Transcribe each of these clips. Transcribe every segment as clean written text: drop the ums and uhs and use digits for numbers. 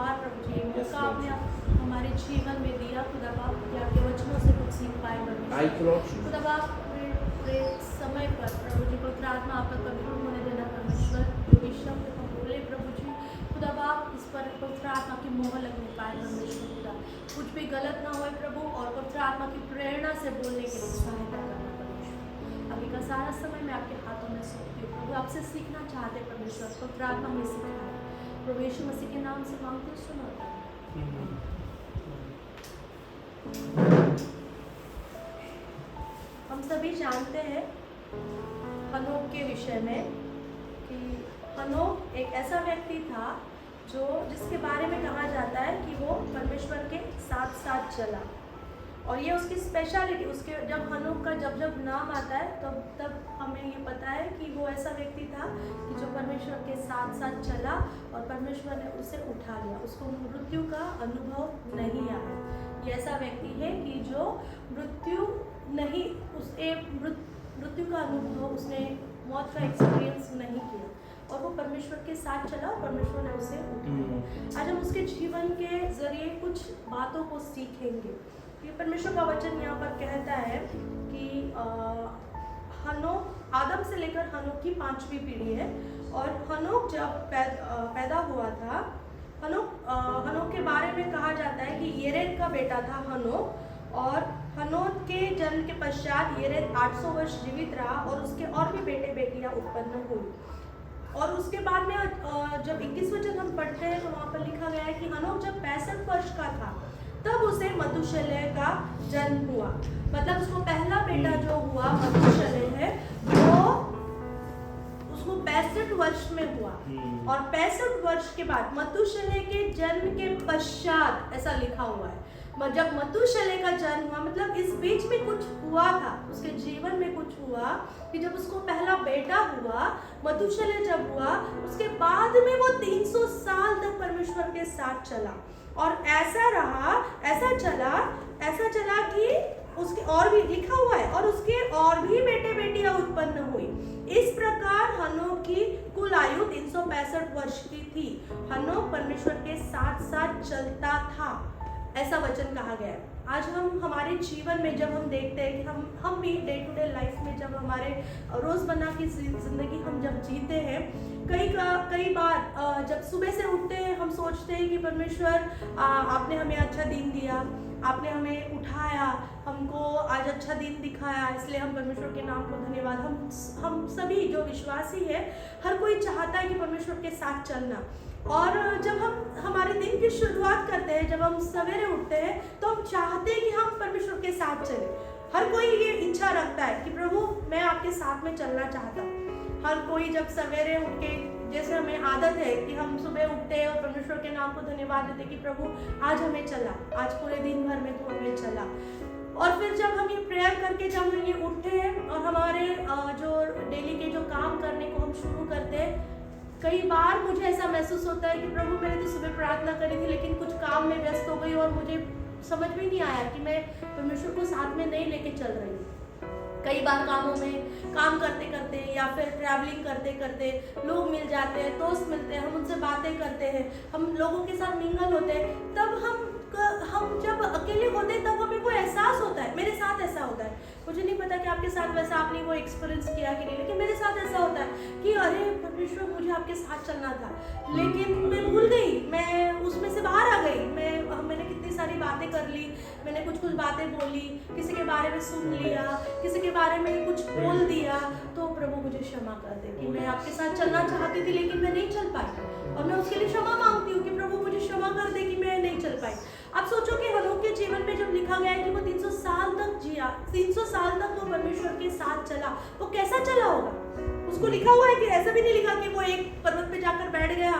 बार प्रभु जी मौका आपने हमारे जीवन में दिया खुदा बाप कि आपके वचनों से कुछ सीख पाए परमेश्वर। खुदा बाप पूरे समय पर प्रभु जी पवित्र आत्मा आपका पवित्र होने देना परमेश्वर, जो भी शब्द हम बोले प्रभु जी खुदा बाप इस पर पवित्र आत्मा की मोहर लगने पाए परमेश्वर। खुदा कुछ भी गलत ना हो प्रभु, और पवित्र आत्मा की प्रेरणा से बोलने के लिए सहायता करना परमेश्वर। अभी का सारा समय मैं आपके हाथों में सौंपती हूँ प्रभु, आपसे सीखना चाहते परमेश्वर, पवित्र आत्मा में सिखाए प्रभु यीशु मसीह के नाम से मांगते सुनो। हम सभी जानते हैं हनोक के विषय में कि हनोक एक ऐसा व्यक्ति था जो जिसके बारे में कहा जाता है कि वो परमेश्वर के साथ साथ चला, और ये उसकी स्पेशलिटी, उसके जब हनोक का जब नाम आता है तब हमें ये पता है कि वो ऐसा व्यक्ति था कि जो परमेश्वर के साथ साथ चला और परमेश्वर ने उसे उठा लिया, उसको मृत्यु का अनुभव नहीं आया। ये ऐसा व्यक्ति है कि जो मृत्यु नहीं, उसके मृत्यु का अनुभव, उसने मौत का एक्सपीरियंस नहीं किया और वो परमेश्वर के साथ चला और परमेश्वर ने उसे उठा लिया। आज हम उसके जीवन के जरिए कुछ बातों को सीखेंगे। ये परमेश्वर का वचन यहाँ पर कहता है कि हनोक आदम से लेकर हनोक की 5वीं पीढ़ी है, और हनोक जब पैदा हुआ था, हनोक के बारे में कहा जाता है कि येरेद का बेटा था हनोक, और हनोक के जन्म के पश्चात येरेद 800 वर्ष जीवित रहा और उसके और भी बेटे बेटियां उत्पन्न हुई। और उसके बाद में जब 21 वचन हम पढ़ते हैं तो वहाँ पर लिखा गया है कि हनोक जब 65 वर्ष का था तब उसे मथुशेलह का जन्म हुआ। मतलब उसको पहला बेटा जो हुआ मथुशेलह है वो उसको 65 वर्ष में हुआ, और 65 वर्ष के बाद मथुशेलह के जन्म के पश्चात, ऐसा लिखा हुआ है, जब मथुशेलह का जन्म हुआ, मतलब इस बीच में कुछ हुआ था, उसके जीवन में कुछ हुआ कि जब उसको पहला बेटा हुआ, मथुशेलह जब हुआ, उसके बाद में वो 300 साल तक परमेश्वर के साथ चला, और ऐसा रहा, ऐसा चला कि उसके और भी लिखा हुआ है, और उसके और भी बेटे बेटियां उत्पन्न हुई। इस प्रकार हनोक की कुल आयु 365 वर्ष की थी। हनोक परमेश्वर के साथ साथ चलता था, ऐसा वचन कहा गया है। आज हम हमारे जीवन में जब हम देखते हैं कि हम भी डे टू डे लाइफ में जब हमारे रोज़मर्रा की ज़िंदगी हम जब जीते हैं, कई बार जब सुबह से उठते हैं हम सोचते हैं कि परमेश्वर आपने हमें अच्छा दिन दिया, आपने हमें उठाया, हमको आज अच्छा दिन दिखाया, इसलिए हम परमेश्वर के नाम को धन्यवाद। हम सभी जो विश्वासी है, हर कोई चाहता है कि परमेश्वर के साथ चलना। और जब हम हमारे दिन की शुरुआत करते हैं, जब हम सवेरे उठते हैं, तो हम चाहते हैं कि हम परमेश्वर के साथ चलें। हर कोई ये इच्छा रखता है कि प्रभु मैं आपके साथ में चलना चाहता हूँ। हर कोई जब सवेरे उठ के, जैसे हमें आदत है कि हम सुबह उठते हैं और परमेश्वर के नाम को धन्यवाद देते कि प्रभु आज हमें चला, आज पूरे दिन भर में तू हमें चला। और फिर जब हम ये प्रेयर करके जब हम ये उठते हैं और हमारे जो डेली के जो काम करने को हम शुरू करते हैं, कई बार मुझे ऐसा महसूस होता है कि प्रभु मैंने तो सुबह प्रार्थना करी थी, लेकिन कुछ काम में व्यस्त हो गई और मुझे समझ में नहीं आया कि मैं परमेश्वर को साथ में नहीं लेके चल रही हूँ। कई बार कामों में काम करते करते या फिर ट्रैवलिंग करते करते लोग मिल जाते हैं, दोस्त मिलते हैं, हम उनसे बातें करते हैं, हम लोगों के साथ मिंगल होते हैं, तब हम जब अकेले होते हैं तब हमें वो एहसास होता है, मेरे साथ ऐसा होता है, मुझे नहीं पता कि आपके साथ वैसा आपने वो एक्सपीरियंस किया कि नहीं, लेकिन मेरे साथ ऐसा होता है कि अरे परमेश्वर मुझे आपके साथ चलना था, लेकिन मैं भूल गई, मैं उसमें से बाहर आ गई, मैंने कितनी सारी बातें कर ली, मैंने कुछ बातें बोली, किसी के बारे में सुन लिया, किसी के बारे में कुछ बोल दिया, तो प्रभु मुझे क्षमा कर दे कि मैं आपके साथ चलना चाहती थी लेकिन मैं नहीं चल पाई, और मैं उसके लिए क्षमा मांगती हूँ कि प्रभु मुझे क्षमा कर दे कि मैं नहीं चल पाई। अब सोचो कि हनोक के जीवन में जब लिखा गया है कि वो 300 साल तक जिया, 300 साल तक वो परमेश्वर के साथ चला, वो कैसा चला होगा? उसको लिखा हुआ है कि ऐसा भी नहीं लिखा कि वो एक पर्वत पे जाकर बैठ गया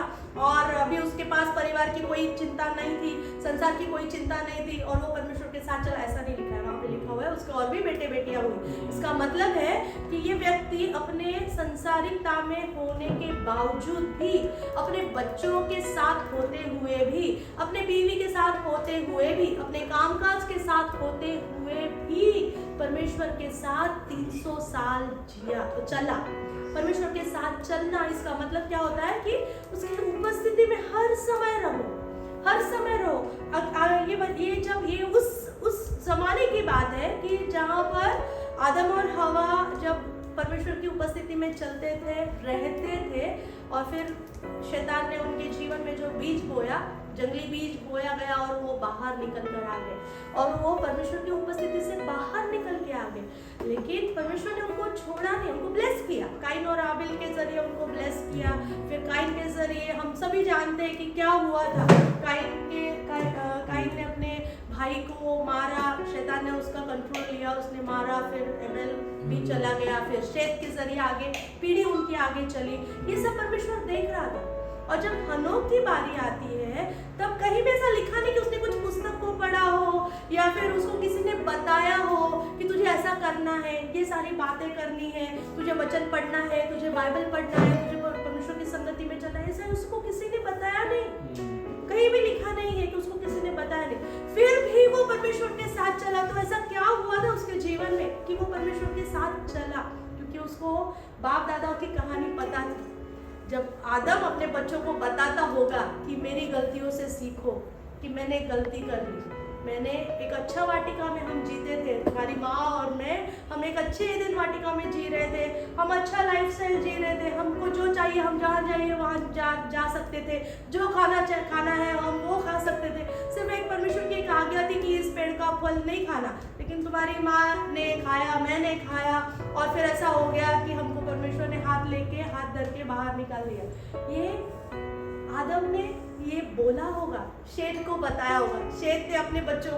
और अभी उसके पास परिवार की कोई चिंता नहीं थी, संसार की कोई चिंता नहीं थी और वो परमेश्वर के साथ चला, ऐसा नहीं लिखा है। वहाँ पे लिखा हुआ है उसके और भी बेटे बेटियां हुई। इसका मतलब है कि ये व्यक्ति अपने संसारिकता में होने के बावजूद भी, अपने बच्चों के साथ होते हुए भी, अपने बीवी के साथ होते हुए भी, अपने कामकाज के साथ होते हुए भी परमेश्वर के साथ 300 साल जिया, तो चला। परमेश्वर के साथ चलना, इसका मतलब क्या होता है कि उसकी उपस्थिति में हर समय रहो, ये जब ये उस जमाने की बात है कि जहाँ पर आदम और हवा जब परमेश्वर की उपस्थिति में चलते थे, रहते थे, और फिर शैतान ने उनके जीवन में जो बीज बोया, जंगली बीज बोया गया, और वो बाहर निकल कर आ गए, और वो परमेश्वर की उपस्थिति से बाहर निकल के आ गए। लेकिन परमेश्वर ने उनको छोड़ा नहीं, उनको ब्लेस किया। काइन और आबिल के जरिए उनको ब्लेस किया। फिर काइन के जरिए हम सभी जानते हैं कि क्या हुआ था। काइन ने अपने भाई को मारा, शैतान ने उसका कंट्रोल लिया, उसने मारा, फिर एबेल भी चला गया, फिर शेत के जरिए आगे पीढ़ी उनकी आगे चली। ये सब परमेश्वर देख रहा था। और जब हनोक की बारी आती है तब कहीं भी ऐसा लिखा नहीं कि उसने कुछ पुस्तक को पढ़ा हो या फिर उसको किसी ने बताया हो कि तुझे ऐसा करना है, ये सारी बातें करनी है, तुझे वचन पढ़ना है, तुझे बाइबल पढ़ना है, तुझे परमेश्वर की संगति में चलना है। ऐसा उसको किसी ने बताया नहीं, कहीं भी लिखा नहीं है कि उसको किसी ने बताया नहीं। फिर भी वो परमेश्वर के साथ चला। तो ऐसा क्या हुआ था उसके जीवन में कि वो परमेश्वर के साथ चला? क्योंकि उसको बाप दादाओं की कहानी पता थी। जब आदम अपने बच्चों को बताता होगा कि मेरी गलतियों से सीखो, कि मैंने गलती कर ली, मैंने एक अच्छा वाटिका में हम जीते थे, हमारी माँ और मैं, हम एक अच्छे ईदेन वाटिका में जी रहे थे, हम अच्छा लाइफस्टाइल जी रहे थे, हमको जो चाहिए हम जहाँ चाहिए वहाँ जा सकते थे, जो खाना है हम वो खा सकते थे। सिर्फ एक परमेश्वर की एक आज्ञा थी कि इस पेड़ का फल नहीं खाना, लेकिन तुम्हारी माँ ने खाया, मैंने खाया, और फिर ऐसा हो गया कि हमको परमेश्वर ने हाथ लेके हाथ धर के बाहर निकाल दिया। ये आदम ने ये बोला होगा, शेत को बताया होगा। शेत ने अपने बच्चों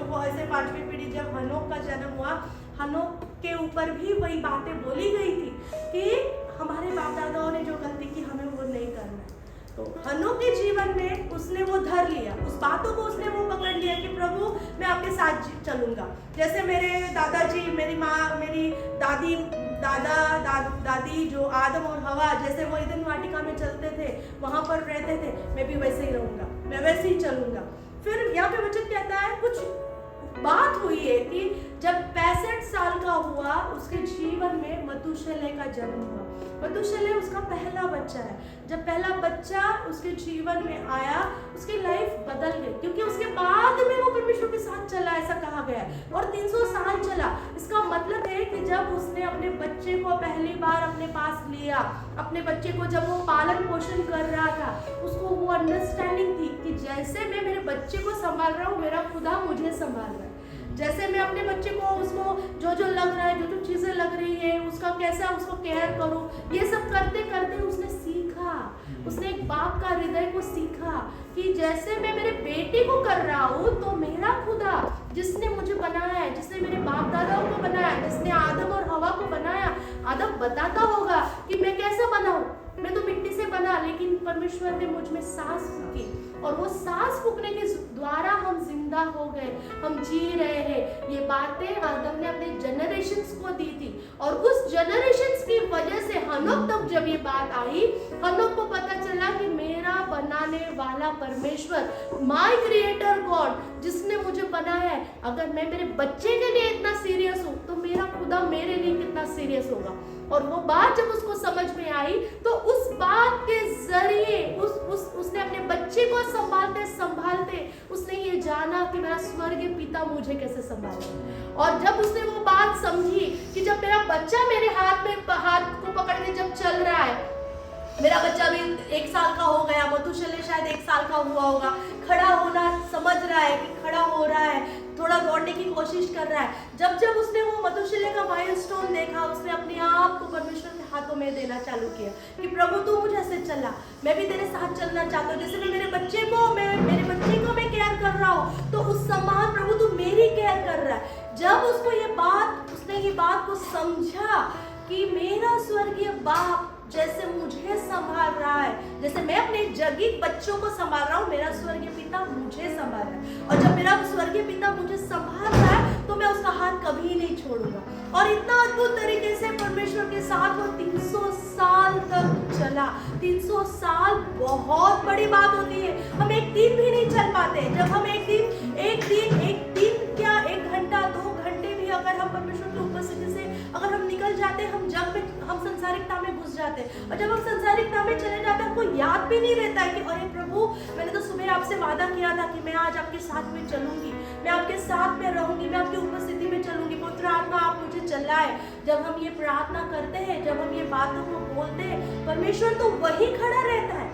को ऐसे पांचवी पीढ़ी जब हनोक का जन्म हुआ, हनोक के ऊपर भी वही बातें बोली गई थी कि हमारे बाप दादाओं ने जो गलती की हमें वो नहीं करना है। तो हनोक के जीवन में उसने वो धर लिया, उस बातों को उसने वो पकड़ लिया कि प्रभु मैं आपके साथ चलूंगा। जैसे मेरे दादाजी, मेरी माँ, मेरी दादी जो आदम और हवा जैसे वो ईदन वाटिका में चलते थे, वहां पर रहते थे, मैं भी वैसे ही रहूंगा, मैं वैसे ही चलूंगा। फिर यहाँ पे वचन कहता है, कुछ बात हुई है कि जब 65 साल का हुआ उसके जीवन में मथुशेलह का जन्म हुआ। मथुशेलह उसका पहला बच्चा है। जब पहला बच्चा उसके जीवन में आया, उसकी लाइफ बदल गई, क्योंकि उसके बाद में वो परमेश्वर के साथ चला, ऐसा कहा गया है, और 300 साल चला। इसका मतलब है कि जब उसने अपने बच्चे को पहली बार अपने पास लिया, अपने बच्चे को जब वो पालन पोषण कर रहा था, उसको वो अंडरस्टैंडिंग थी कि जैसे मैं मेरे बच्चे को संभाल रहा हूँ, मेरा खुदा मुझे संभाल रहा है। जैसे मैं अपने बच्चे को, उसको जो लग रहा है, जो चीजें लग रही है, उसका कैसा उसको केयर करूं, ये सब करते करते उसने सीखा, उसने एक बाप का हृदय को सीखा कि जैसे मैं मेरे बेटे को कर रहा हूँ, तो मेरा खुदा जिसने मुझे बनाया है, जिसने मेरे बाप दादाओं को बनाया, जिसने आदम और हवा को बनाया, आदम बताता होगा कि मैं कैसा बना हूँ, मैं तो मिट्टी से बना, लेकिन परमेश्वर ने मुझ में सांस फूकी, और वो सांस फूकने के द्वारा हम जिंदा हो गए, हम जी रहे हैं। ये बातें आदम ने अपने जनरेशंस को दी थी, और उस जनरेशंस की वजह से हनोक तक जब ये बात आई, हनोक को पता चला कि मेरा बनाने वाला परमेश्वर, माय क्रिएटर गॉड, जिसने मुझे बनाया है, अगर मैं मेरे बच्चे के लिए इतना सीरियस हूँ, तो मेरा खुदा मेरे लिए कितना सीरियस होगा। और वो बात जब उसको समझ में आई, तो उस बात के जरिए उसने अपने बच्चे को संभालते उसने ये जाना कि मेरा स्वर्गीय पिता मुझे कैसे संभाले। और जब उसने वो बात समझी कि जब मेरा बच्चा मेरे हाथ को पकड़ के जब चल रहा है, मेरा बच्चा भी 1 साल का हो गया, मथुशेलह शायद 1 साल का हुआ होगा, खड़ा होना समझ रहा है कि खड़ा हो रहा है, थोड़ा दौड़ने की कोशिश कर रहा है। जब उसने वो मथुशेलह का माइलस्टोन देखा, उसने अपने आप को परमेश्वर के हाथों में देना चालू किया कि प्रभु तू मुझे ऐसे चला, मैं भी तेरे साथ चलना चाहता हूँ, जैसे मैं मेरे बच्चे को मैं केयर कर रहा हूँ, तो उस समान प्रभु तू मेरी केयर कर रहा है। जब उसने ये बात को समझा कि मेरा स्वर्गीय बाप जैसे मुझे संभाल रहा है, जैसे मैं अपने जगीत बच्चों को संभाल रहा हूँ, मेरा स्वर्गीय पिता मुझे संभाल रहा है, और जब मेरा स्वर्गीय पिता मुझे संभाल रहा है, तो मैं उसका हाथ कभी नहीं छोड़ूंगा। और इतना अद्भुत तरीके से परमेश्वर के साथ वो 300 साल तक चला। 300 साल बहुत बड़ी बात होती है। हम एक दिन भी नहीं चल पाते। जब हम एक दिन क्या 1 घंटा 2 घंटे भी अगर हम परमेश्वर की उपस्थिति से अगर हम निकल जाते, हम संसारिकता में घुस जाते, और जब हम संसारिकता में चले जाते हैं, हमको याद भी नहीं रहता है कि अरे प्रभु मैंने तो सुबह आपसे वादा किया था कि मैं आज आपके साथ में चलूंगी, मैं आपके साथ में रहूंगी, मैं आपकी उपस्थिति में चलूंगी। पवित्र आत्मा आप मुझे चलाए। जब हम ये प्रार्थना करते हैं, जब हम ये बातों को बोलते हैं, परमेश्वर तो वही खड़ा रहता है,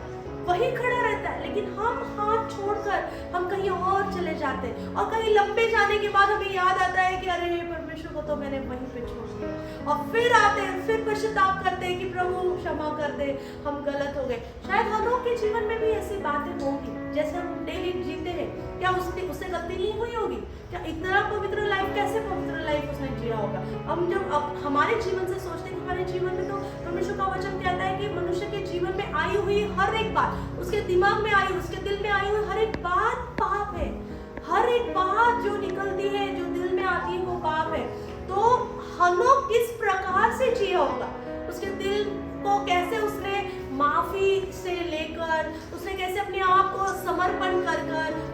वही खड़ा रहता है। लेकिन हम हाथ छोड़कर हम कहीं और चले जाते हैं, और कहीं लंबे जाने के बाद हमें याद आता है कि अरे परमेश्वर को तो मैंने वहीं पे छोड़ दिया, और फिर आते हैं, फिर पश्चाताप करते हैं कि प्रभु क्षमा कर दे, हम गलत हो गए। शायद हम लोग के जीवन में भी ऐसी बातें होंगी, जैसे हम डेली जीते हैं, क्या उससे गलती नहीं हुई होगी? क्या इतना पवित्र लाइफ, कैसे पवित्र लाइफ उसने जिया होगा? हम जब अब हमारे जीवन से सोचते हैं कि हमारे जीवन में तो परमेश्वर का वचन कहता है कि मनुष्य के जीवन में आई हुई हर एक बात, उसके दिमाग में आई, उसके दिल में आई हुई हर एक बात पाप है। हर एक बात जो निकलती है, जो दिल में आती है, वो पाप है। तो हनोक किस प्रकार से जिया होगा? उसके दिल को कैसे उसने माफी से लेकर, उसने कैसे अपने आप को समर्पण कर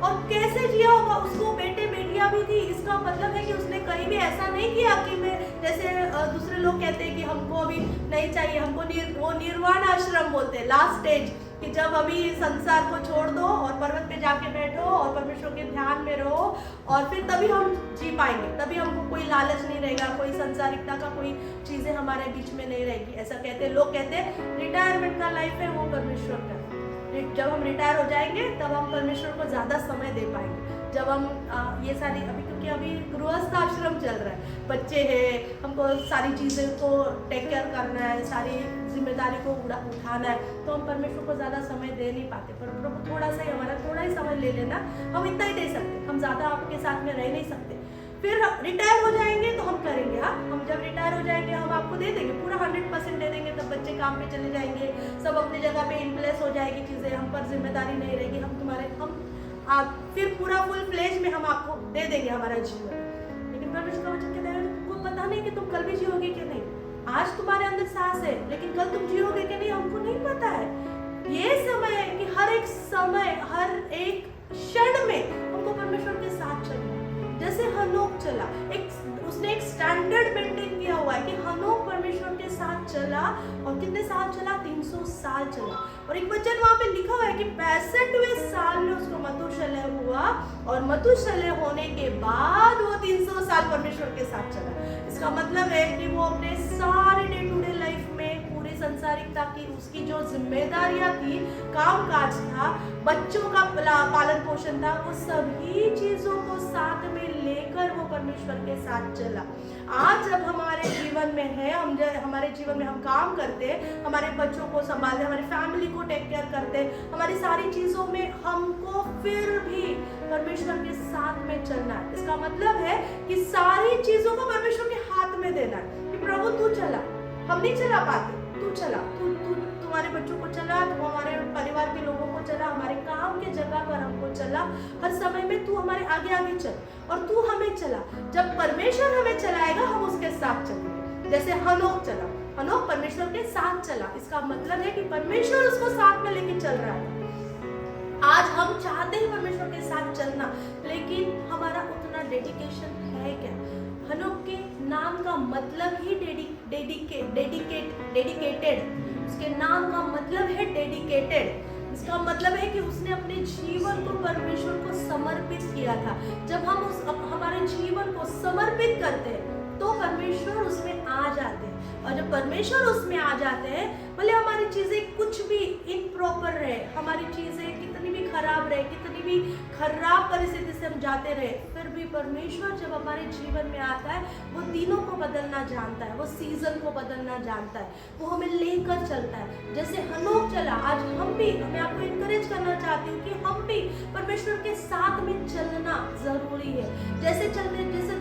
और कैसे जिया होगा? उसको बेटे बेटियां भी थी। इसका मतलब है कि उसने कहीं भी ऐसा नहीं किया कि मैं, जैसे दूसरे लोग कहते हैं कि हमको अभी नहीं चाहिए, हमको वो निर्वाण आश्रम बोलते हैं, लास्ट स्टेज, कि जब अभी संसार को छोड़ दो और पर्वत पे जाके बैठो और परमेश्वर के ध्यान में रहो, और फिर तभी हम जी पाएंगे, तभी हमको कोई लालच नहीं रहेगा, कोई संसारिकता का कोई चीजें हमारे बीच में नहीं रहेगी। ऐसा कहते हैं लोग, कहते हैं रिटायरमेंट का लाइफ है वो परमेश्वर का। जब हम रिटायर हो जाएंगे तब हम परमेश्वर को ज्यादा समय दे पाएंगे। जब हम ये सारी अभी, क्योंकि अभी गृहस्थ आश्रम चल रहा है, बच्चे हैं, हमको सारी चीज़ें को टेक केयर करना है, सारी जिम्मेदारी को उठाना है, तो हम परमेश्वर को ज़्यादा समय दे नहीं पाते। पर प्रभु थोड़ा सा ही, हमारा थोड़ा ही समय ले लेना, हम इतना ही दे सकते, हम ज़्यादा आपके साथ में रह नहीं सकते। फिर रिटायर हो जाएंगे तो हम करेंगे, हाँ, हम जब रिटायर हो जाएंगे हम आपको दे देंगे, पूरा 100% दे देंगे। तब बच्चे काम पे चले जाएंगे, सब अपनी जगह पे इन प्लेस हो जाएगी चीज़ें, हम पर जिम्मेदारी नहीं रहेगी, हम तुम्हारे आप फिर पूरा फुल फ्लेज में हम आपको दे देंगे हमारा जीवन। लेकिन परमेश्वर का वचन कहता है तुमको पता नहीं कि तुम कल भी जियोगे कि नहीं। आज तुम्हारे अंदर सांस है, लेकिन कल तुम जियोगे कि नहीं हमको नहीं पता है। ये समय है कि हर एक समय, हर एक क्षण में हमको परमेश्वर के साथ चलना। जैसे हनोक चला, उसने एक स्टैंडर्ड मेंटेन किया हुआ है कि हनोक परमेश्वर के साथ चला, और कितने साल चला? 300 साल चला। और एक वचन वहां पे लिखा हुआ है कि 65वें साल में उसको मतुशलह हुआ, और मतुशलह होने के बाद वो 300 साल परमेश्वर के साथ चला। इसका मतलब है कि वो अपने सारे डे टू डे लाइफ में पूरी संसारिकता की, उसकी जो जिम्मेदारियां थी, काम काज था, बच्चों का पालन पोषण था, वो सभी चीजों को साथ में लेकर वो परमेश्वर के साथ चला। आज जब हमारे जीवन में है, हमारे जीवन में हम काम करते हैं, हमारे बच्चों को संभालते, हमारी फैमिली को टेक केयर करते, हमारी सारी चीजों में हमको फिर भी परमेश्वर के साथ में चलना है। इसका मतलब है कि सारी चीजों को परमेश्वर के हाथ में देना है कि प्रभु तू चला, हम नहीं चला पाते, तू चला, तू तुम्हारे बच्चों को चला, तू हमारे परिवार के लोगों को चला, हमारे काम के जगह पर हमको चला, हर समय में तू हमारे आगे आगे चल, और तू हमें चला। जब परमेश्वर हमें चलाएगा हम उसके साथ चलेंगे। जैसे हनोक चला, हनोक परमेश्वर के साथ चला, इसका मतलब है कि परमेश्वर उसको साथ में लेके चल रहा है। आज हम चाहते हैं परमेश्वर के साथ चलना, लेकिन हमारा उतना डेडिकेशन है क्या? हनोक के नाम का मतलब ही डेडिकेटेड, उसके नाम का मतलब है डेडिकेटेड। इसका मतलब है कि उसने अपने जीवन को परमेश्वर को समर्पित किया था। जब हम हमारे जीवन को समर्पित करते हैं तो परमेश्वर उसमें आ जाते हैं, और जब परमेश्वर उसमें आ जाते हैं, भले हमारी चीजें कुछ भी इनप्रॉपर रहे, हमारी चीजें कितनी भी खराब रहे, कितनी भी खराब परिस्थिति से हम जाते रहे, फिर भी परमेश्वर जब हमारे जीवन में आता है, वो दिनों को बदलना जानता है, वो सीजन को बदलना जानता है, वो हमें लेकर चलता है। जैसे हनोक चला, आज हम भी, मैं आपको इनकरेज करना चाहती हूँ कि हम भी परमेश्वर के साथ में चलना जरूरी है। जैसे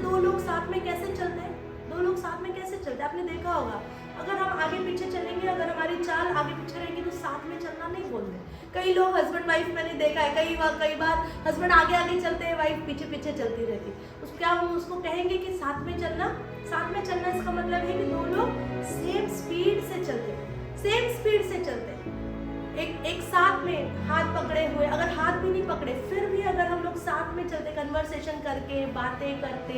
दो लोग साथ में कैसे चलते हैं, दो लोग साथ में कैसे चलते हैं, आपने देखा होगा, अगर हम आगे पीछे चलेंगे, अगर हमारी चाल आगे पीछे रहेगी तो साथ में चलना नहीं बोलते। कई लोग हस्बैंड वाइफ मैंने देखा है, कई बार हस्बैंड आगे आगे चलते हैं, वाइफ पीछे पीछे चलती रहती। क्या हम उसको कहेंगे कि साथ में चलना? साथ में चलना इसका मतलब है कि दो लोग सेम स्पीड से चलते हैं, एक साथ में हाथ पकड़े हुए। अगर हाथ भी नहीं पकड़े फिर भी अगर हम लोग साथ में चलते, कन्वर्सेशन करके, बातें करते,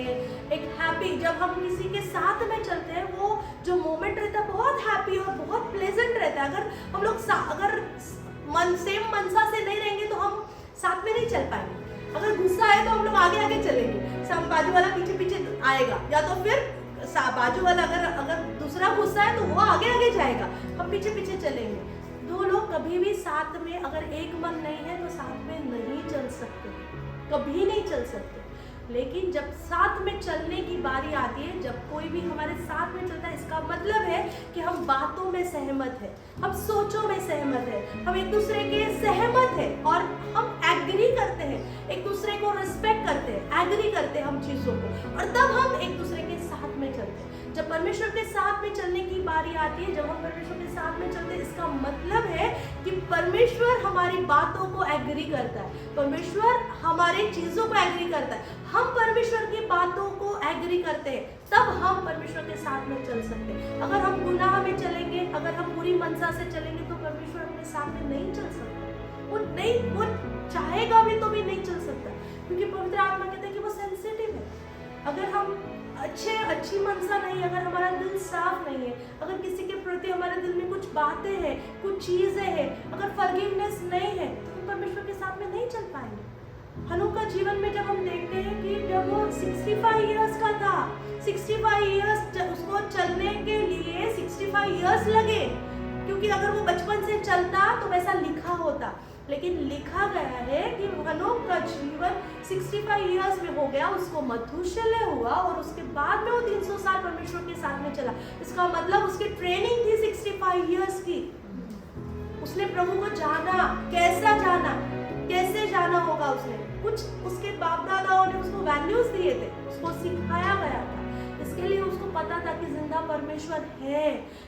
एक हैप्पी, जब हम किसी के साथ में चलते हैं, वो जो मोमेंट रहता है बहुत हैप्पी और बहुत प्लेजेंट रहता है। अगर हम लोग सेम मनसा से नहीं रहेंगे तो हम साथ में नहीं चल पाएंगे। अगर गुस्सा है तो हम लोग आगे आगे चलेंगे, बाजू वाला पीछे पीछे आएगा, या तो फिर बाजू वाला अगर दूसरा गुस्सा है तो वो आगे आगे जाएगा, हम पीछे पीछे चलेंगे। दो लोग कभी भी साथ में अगर एक मन नहीं है तो साथ में नहीं चल सकते, कभी नहीं चल सकते। लेकिन जब साथ में चलने की बारी आती है, जब कोई भी हमारे साथ में चलता है, इसका मतलब है कि हम बातों में सहमत है, हम सोचों में सहमत है, हम एक दूसरे के सहमत है और हम एग्री करते हैं, एक दूसरे को रिस्पेक्ट करते हैं, एग्री करते हैं हम चीजों को, और तब हम एक दूसरे के साथ में चलते हैं। जब परमेश्वर के साथ में चलने की बारी आती है, जब हम परमेश्वर के साथ में चलते हैं, इसका मतलब है कि परमेश्वर हमारी बातों को एग्री करता है, परमेश्वर हमारी चीजों को एग्री करता है, हम परमेश्वर की बातों को एग्री करते हैं, तब हम परमेश्वर के साथ में चल सकते हैं। अगर हम गुनाह में चलेंगे, अगर हम बुरी मनसा से चलेंगे, तो परमेश्वर अपने साथ में नहीं चल सकता, वो चाहेगा भी तो भी नहीं चल सकता, क्योंकि पवित्र आत्मा कहते हैं कि वो सेंसिटिव है। अगर हम अच्छी मनसा नहीं, अगर हमारा दिल साफ नहीं है, अगर किसी के प्रति हमारे दिल में कुछ बातें हैं, कुछ चीजें हैं, अगर फॉरगिवनेस नहीं है, तो हम परमेश्वर के साथ में नहीं चल पाएंगे। हनोक का जीवन में जब हम देखते हैं कि जब वो 65 इयर्स का था, 65 इयर्स उसको चलने के लिए 65 इयर्स लगे, क्योंकि अगर वो बचपन से चलता तो वैसा लिखा होता, लेकिन लिखा गया है कि हनोक का जीवन 65 इयर्स में हो गया, उसको मथुशेलह हुआ और उसके बाद में वो 300 साल परमेश्वर के साथ में चला। इसका मतलब उसकी ट्रेनिंग थी 65 इयर्स की। उसने प्रभु को जाना, कैसे जाना होगा, उसने कुछ उसके बाप दादाओं ने उसको वैल्यूज दिए थे, उसको सिखाया गया था, इसके लिए उसको पता था कि जिंदा परमेश्वर है,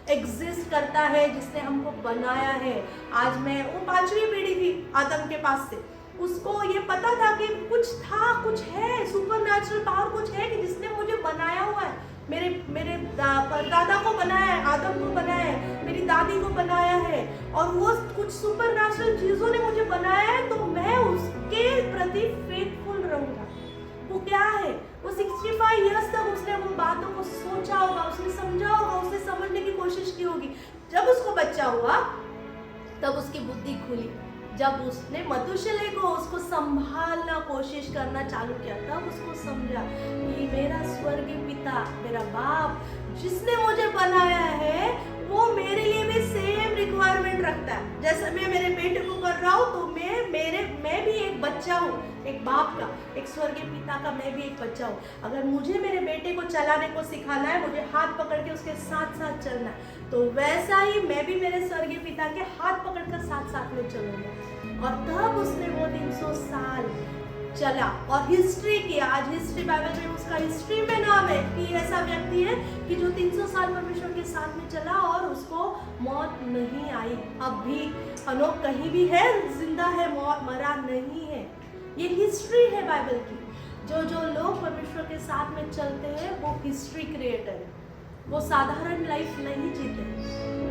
एग्जिस्ट करता है, जिसने हमको बनाया है। आज मैं वो 5वीं पीढ़ी थी आदम के पास से, उसको ये पता था कि कुछ था, कुछ है, सुपरनैचुरल पावर कुछ है कि जिसने मुझे बनाया हुआ है, मेरे दादा को बनाया है, आदम को बनाया है, मेरी दादी को बनाया है, और वो कुछ सुपरनैचुरल चीजों ने मुझे बनाया है, तो मैं उसके प्रति फेथफुल रहूंगा। वो क्या है? वो 65 इयर्स तक उसने वो बातों को सोचा होगा, उसने समझा होगा, उसने समझने की कोशिश की होगी। जब उसको बच्चा हुआ तब उसकी बुद्धि खुली, जब उसने मथुशेलह को उसको संभालना कोशिश करना चालू किया, तब उसको समझा कि मेरा स्वर्गीय पिता, मेरा बाप जिसने मुझे बनाया है, वो मेरे लिए भी सेम रिक्वायरमेंट रखता है। जैसे मैं मेरे बेटे को कर रहा हूँ, तो मैं भी एक बच्चा हूँ, एक बाप का, एक स्वर्गीय पिता का मैं भी एक बच्चा हूँ। अगर मुझे मेरे बेटे को चलाने को सिखाना है, मुझे हाथ पकड़ के उसके साथ साथ चलना है, तो वैसा ही मैं भी मेरे स्वर्गीय पिता के हाथ पकड़कर साथ साथ में चलूंगा। और तब उसने वो 300 साल चला और हिस्ट्री किया। आज हिस्ट्री बाइबल में उसका हिस्ट्री में नाम है कि ऐसा व्यक्ति है कि जो 300 साल परमेश्वर के साथ में चला और उसको मौत नहीं आई। अब भी हनोक कहीं भी है, जिंदा है, मरा नहीं है। ये हिस्ट्री है बाइबल की। जो लोग परमेश्वर के साथ में चलते हैं वो हिस्ट्री क्रिएटर है, वो साधारण लाइफ नहीं जीते,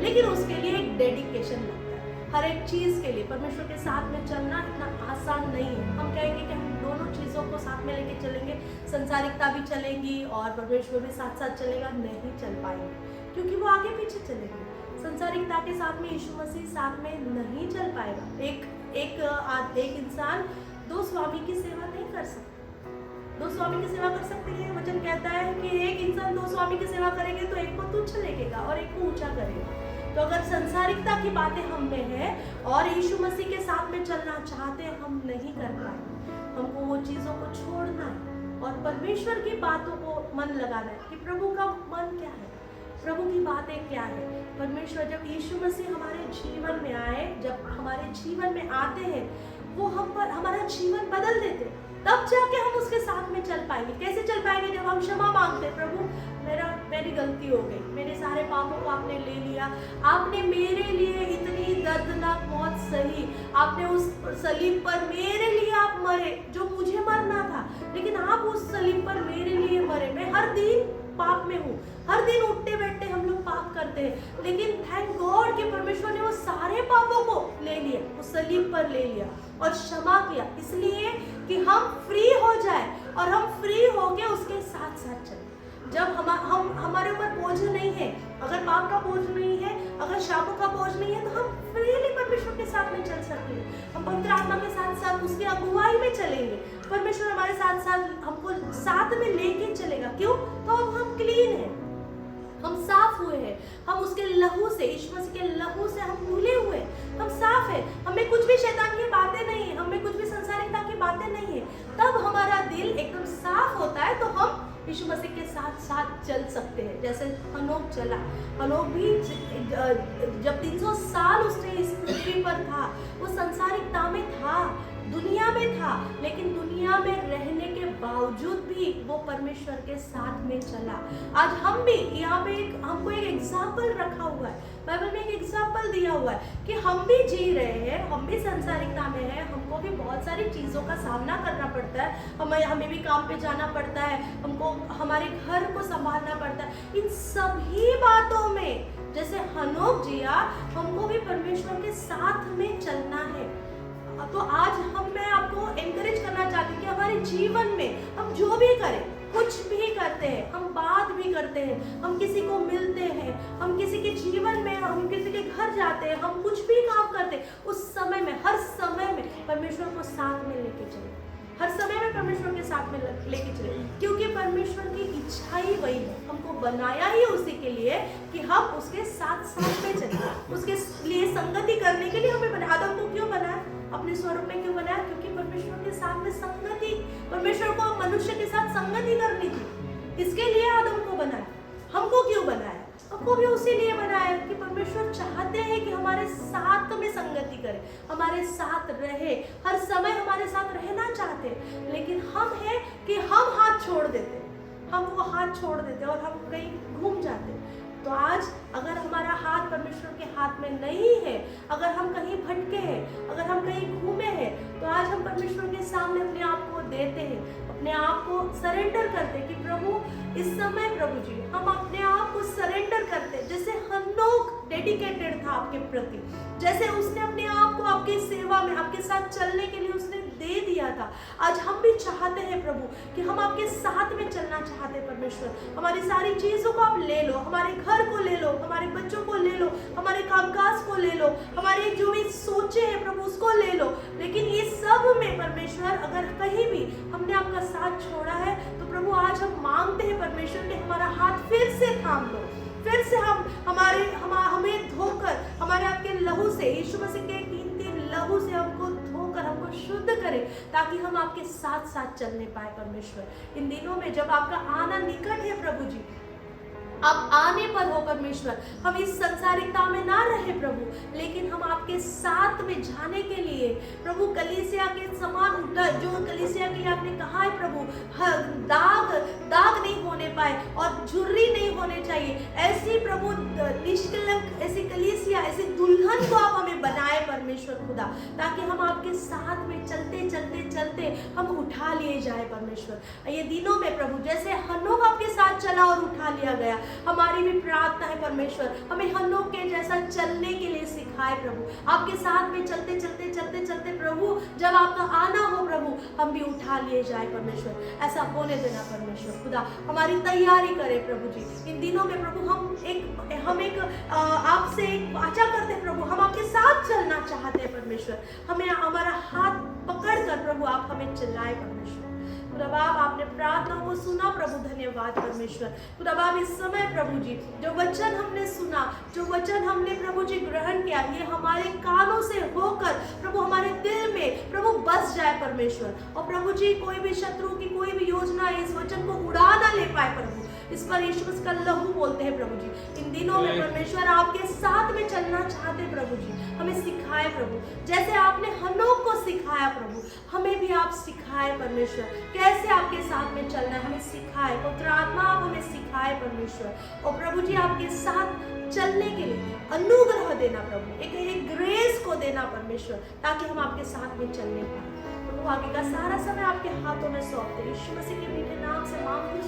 लेकिन उसके लिए एक डेडिकेशन लगता है। हर एक चीज के लिए परमेश्वर के साथ में चलना इतना आसान नहीं है। हम कहेंगे कि हम दोनों चीजों को साथ में लेके चलेंगे, संसारिकता भी चलेगी और परमेश्वर भी साथ साथ चलेगा, नहीं चल पाएंगे, क्योंकि वो आगे पीछे चलेंगे। संसारिकता के साथ में यीशु मसीह साथ में नहीं चल पाएगा। एक इंसान दो स्वामी की सेवा नहीं कर सकता। दो स्वामी की सेवा कर सकते हैं, वचन कहता है कि एक इंसान दो स्वामी की सेवा करेंगे तो एक को तुच्छ लेगा और एक को ऊंचा करेगा। तो अगर संसारिकता की बातें हम में है और यीशु मसीह के साथ में चलना चाहते हैं, हम नहीं कर पाएंगे। हमको वो चीजों को छोड़ना है और परमेश्वर की बातों को मन लगाना है कि प्रभु का मन क्या है, प्रभु की बातें क्या है। परमेश्वर जब यीशु मसीह हमारे जीवन में आए, जब हमारे जीवन में आते हैं, वो हम पर हमारा जीवन बदल देते, तब जाके हम उसके साथ में चल पाएंगे। कैसे चल पाएंगे? जब हम क्षमा मांगते, प्रभु मेरी गलती हो गई, मेरे सारे पापों को आपने ले लिया, आपने मेरे लिए इतनी दर्दनाक मौत सही, आपने उस सलीब पर मेरे लिए आप मरे, जो मुझे मरना था, लेकिन आप उस सलीब पर मेरे लिए मरे। मैं हर दिन पाप में हूँ, हर दिन उठते बैठते हम लोग पाप करते हैं, लेकिन थैंक गॉड कि परमेश्वर ने वो सारे पापों को ले लिया, उस सलीब पर ले लिया और क्षमा किया, इसलिए कि हम फ्री हो जाए और हम फ्री होके उसके साथ साथ चलें। जब हम हमारे ऊपर बोझ नहीं है, अगर पाप का बोझ नहीं है, अगर शापों का बोझ नहीं है, तो हम फ्रीली परमेश्वर के साथ में चल सकते हैं। हम पवित्र आत्मा के साथ साथ उसकी अगुवाई में चलेंगे, परमेश्वर हमारे साथ साथ हमको साथ में लेके चलेगा। क्यों? तो अब हम क्लीन हैं, हम साफ हुए हैं, हम उसके लहू से, यीशु मसीह के लहू से हम धुले हुए, हम साफ है, हमें कुछ भी शैतान की बातें नहीं है, हमें कुछ भी संसारिकता की बातें नहीं है। तब हमारा दिल एकदम साफ होता है तो हम यीशु मसीह के साथ साथ चल सकते हैं। जैसे हनोक चला, हनोक भी जब 300 साल उसने इस पृथ्वी पर था, वो संसारिकता में था, दुनिया में था, लेकिन दुनिया में रहने के बावजूद भी वो परमेश्वर के साथ में चला। आज हम भी यहाँ पे हमको एक एग्जाम्पल रखा हुआ है, बाइबल में एक एग्जाम्पल दिया हुआ है कि हम भी जी रहे हैं, हम भी संसारिकता में हैं, हमको भी बहुत सारी चीज़ों का सामना करना पड़ता है, हमें भी काम पे जाना पड़ता है, हमको हमारे घर को संभालना पड़ता है। इन सभी बातों में जैसे हनोक जिया, हमको भी परमेश्वर के साथ में चलना है। तो आज मैं आपको एनकरेज करना चाहती हूँ कि हमारे जीवन में हम जो भी करें, कुछ भी करते हैं, हम बात भी करते हैं, हम किसी को मिलते हैं, हम किसी के जीवन में, हम किसी के घर जाते हैं, हम कुछ भी काम करते हैं, उस समय में, हर समय में परमेश्वर को साथ में लेके चले, हर समय में परमेश्वर के साथ में लेके चले, क्योंकि परमेश्वर की इच्छा ही वही है। हमको बनाया ही उसी के लिए कि हम उसके साथ साथ में चले, उसके लिए संगति करने के लिए हमें बनाया। आदम को क्यों बनाया? अपने स्वरूप में क्यों बनाया? क्योंकि परमेश्वर के साथ में संगति, परमेश्वर को मनुष्य के साथ संगति करनी थी, इसके लिए आदम को बनाया। हमको क्यों बनाया? हमको भी उसी लिए बनाया कि परमेश्वर चाहते हैं कि हमारे साथ में संगति करे, हमारे साथ रहे, हर समय हमारे साथ रहना चाहते हैं, लेकिन हम है कि हम हाथ छोड़ देते, हम वो हाथ छोड़ देते और हम कहीं घूम जाते। तो आज अगर हमारा हाथ परमेश्वर के हाथ में नहीं है, अगर हम कहीं भटके हैं, अगर हम कहीं घूमे हैं, तो आज हम परमेश्वर के सामने अपने आप को देते हैं, अपने आप को सरेंडर करते हैं कि प्रभु इस समय, प्रभु जी हम अपने आप को सरेंडर करते हैं। जैसे हनोक डेडिकेटेड था आपके प्रति, जैसे उसने अपने आप को आपकी सेवा में, आपके साथ चलने के लिए उसने दे दिया था, आज हम भी चाहते हैं प्रभु कि हम आपके साथ में चलना चाहते हैं। परमेश्वर हमारी सारी चीज़ों को आप ले लो, हमारे घर को ले लो, हमारे बच्चों को ले लो, हमारे कामकाज को ले लो, हमारे जो भी सोचे हैं प्रभु उसको ले लो, लेकिन ये सब में परमेश्वर अगर कहीं भी हमने आपका साथ छोड़ा है तो प्रभु आज हम मांगते हैं परमेश्वर कि हमारा हाथ फिर से थाम लो, फिर से हमें धोकर हमारे आपके लहू से, यीशु मसीह के कीमती लहू से हमको धोकर हमको शुद्ध करें, ताकि हम आपके साथ साथ चलने पाए। परमेश्वर इन दिनों में जब आपका आना निकट है प्रभु जी, आप आने पर हो परमेश्वर, हम इस संसारिकता में ना रहे प्रभु, लेकिन हम आपके साथ में जाने के लिए प्रभु कलीसिया के समान उठा, जो कलीसिया के लिए आपने कहा है प्रभु, दाग नहीं होने पाए और झुर्री नहीं होने चाहिए, ऐसी प्रभु निष्कलंक ऐसी कलीसिया, ऐसी दुल्हन को आप हमें बनाए परमेश्वर खुदा, ताकि हम आपके साथ में चलते चलते चलते हम उठा लिए जाए परमेश्वर। ये दिनों में प्रभु जैसे हनोक आपके साथ चला और उठा लिया गया, हमारी भी प्रार्थना है परमेश्वर, हमें हनोक के जैसा चलने के लिए सिखाए प्रभु, आपके साथ में चलते चलते चलते चलते प्रभु जब आपका आना हो प्रभु हम भी उठा लिए जाए परमेश्वर। ऐसा होने देना परमेश्वर खुदा, हमारी तैयारी करे प्रभु जी। इन दिनों में प्रभु हम एक आपसे एक वाचा करते हैं प्रभु, हम आपके साथ चलना चाहते हैं परमेश्वर, हमें हमारा हाथ पकड़ कर प्रभु आप हमें चलाए परमेश्वर। खुदा बाप आपने प्रार्थनाओं को सुना प्रभु, धन्यवाद परमेश्वर। खुदा बाप इस समय प्रभु जी जो वचन हमने सुना, जो वचन हमने प्रभु जी ग्रहण किया, ये हमारे कानों से होकर प्रभु हमारे दिल में प्रभु बस जाए परमेश्वर, और प्रभु जी कोई भी शत्रु की कोई भी योजना इस वचन को उड़ा ना ले पाए प्रभु, इस पर यीशु मसीह का लहू बोलते हैं प्रभु जी। इन दिनों में परमेश्वर आपके साथ में चलना चाहते प्रभु जी, हमें सिखाए प्रभु, जैसे आपने हनोक को सिखाया प्रभु, हमें भी आप सिखाए परमेश्वर, कैसे आपके साथ में चलना है हमें सिखाए, पवित्र आत्मा आप हमें सिखाए परमेश्वर, और प्रभु जी आपके साथ चलने के लिए अनुग्रह देना प्रभु, एक ग्रेस को देना परमेश्वर, ताकि हम आपके साथ में चलने पाए। प्रभु आगे का सारा समय आपके हाथों में सौंपते, यीशु मसीह के मीठे नाम से मांगते